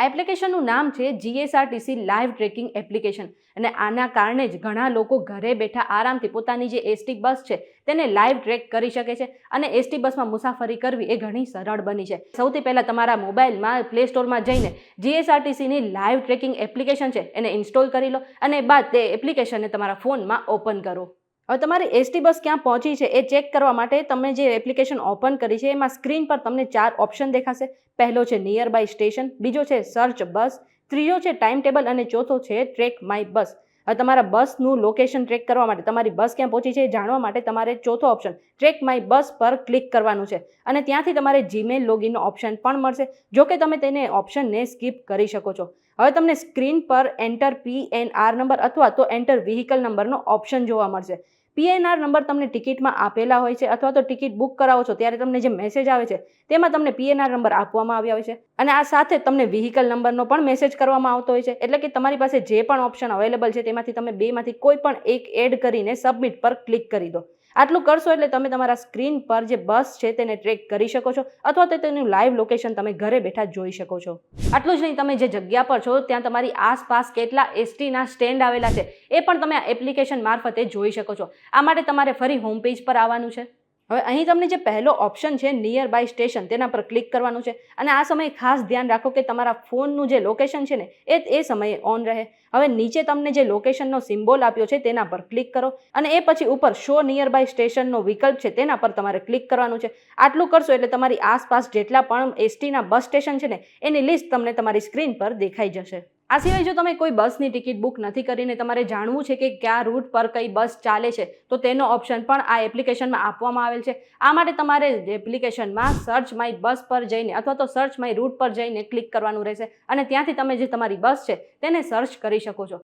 આ એપ્લિકેશનનું નામ છે જીએસઆરટીસી લાઈવ ટ્રેકિંગ એપ્લિકેશન અને આના કારણે જ ઘણા લોકો ઘરે બેઠા આરામથી પોતાની જે એસટી બસ છે તેને લાઈવ ટ્રેક કરી શકે છે અને એસટી બસમાં મુસાફરી કરવી એ ઘણી સરળ બની છે. સૌથી પહેલાં તમારા મોબાઈલમાં પ્લે સ્ટોરમાં જઈને જીએસઆરટીસીની લાઈવ ટ્રેકિંગ એપ્લિકેશન છે એને ઇન્સ્ટોલ કરી લો અને બાદ તે એપ્લિકેશનને તમારા ફોનમાં ઓપન કરો. હવે તમારી એસટી બસ ક્યાં પહોંચી છે એ ચેક કરવા માટે તમે જે એપ્લિકેશન ઓપન કરી છે એમાં સ્ક્રીન પર તમને 4 ઓપ્શન દેખાશે. પહેલો છે નિયર બાય સ્ટેશન, બીજો છે સર્ચ બસ, ત્રીજો છે ટાઈમ ટેબલ અને ચોથો છે ટ્રેક માય બસ. હવે તમારા બસનું લોકેશન ટ્રેક કરવા માટે, તમારી બસ ક્યાં પહોંચી છે એ જાણવા માટે તમારે ચોથો ઓપ્શન ટ્રેક માય બસ પર ક્લિક કરવાનું છે અને ત્યાંથી તમારે જીમેલ લોગિનનો ઓપ્શન પણ મળશે. જો કે તમે તેને ઓપ્શનને સ્કીપ કરી શકો છો. હવે તમને સ્ક્રીન પર એન્ટર PNR નંબર અથવા તો એન્ટર વ્હીકલ નંબરનો ઓપ્શન જોવા મળશે. PNR નંબર તમને ટિકિટમાં આપેલા હોય છે અથવા તો ટિકિટ બુક કરાવો છો ત્યારે તમને જે મેસેજ આવે છે તેમાં તમને PNR નંબર આપવામાં આવ્યા હોય છે અને આ સાથે તમને વ્હીકલ નંબરનો પણ મેસેજ કરવામાં આવતો હોય છે. એટલે કે તમારી પાસે જે પણ ઓપ્શન અવેલેબલ છે તેમાંથી તમે બેમાંથી કોઈ પણ એક એડ કરીને સબમિટ પર ક્લિક કરી દો. આટલું કરશો એટલે તમે તમારા સ્ક્રીન પર જે બસ છે તેને ટ્રેક કરી શકો છો અથવા તો તેનું લાઈવ લોકેશન તમે ઘરે બેઠા જોઈ શકો છો. આટલું જ નહીં, તમે જે જગ્યા પર છો ત્યાં તમારી આસપાસ કેટલા એસટીના સ્ટેન્ડ આવેલા છે એ પણ તમે આ એપ્લિકેશન મારફતે જોઈ શકો છો. આ માટે તમારે ફરી હોમ પેજ પર આવવાનું છે. હવે અહીં તમને જે પહેલો ઓપ્શન છે નિયર બાય સ્ટેશન તેના પર ક્લિક કરવાનું છે અને આ સમયે ખાસ ધ્યાન રાખો કે તમારા ફોનનું જે લોકેશન છે ને એ સમયે ઓન રહે. હવે નીચે તમને જે લોકેશનનો સિમ્બોલ આપ્યો છે તેના પર ક્લિક કરો અને એ પછી ઉપર શો નિયર બાય સ્ટેશનનો વિકલ્પ છે તેના પર તમારે ક્લિક કરવાનું છે. આટલું કરશો એટલે તમારી આસપાસ જેટલા પણ એસટીના બસ સ્ટેશન છે ને એની લિસ્ટ તમને તમારી સ્ક્રીન પર દેખાઈ જશે. આ સિવાય જો તમે કોઈ બસની ટિકિટ બુક નથી કરીને તમારે જાણવું છે કે કયા રૂટ પર કઈ બસ ચાલે છે તો તેનો ઓપ્શન પણ આ એપ્લિકેશનમાં આપવામાં આવેલ છે. આ માટે તમારે એપ્લિકેશનમાં સર્ચ માય બસ પર જઈને અથવા તો સર્ચ માય રૂટ પર જઈને ક્લિક કરવાનું રહેશે અને ત્યાંથી તમે જે તમારી બસ છે તેને સર્ચ કરી શકો છો.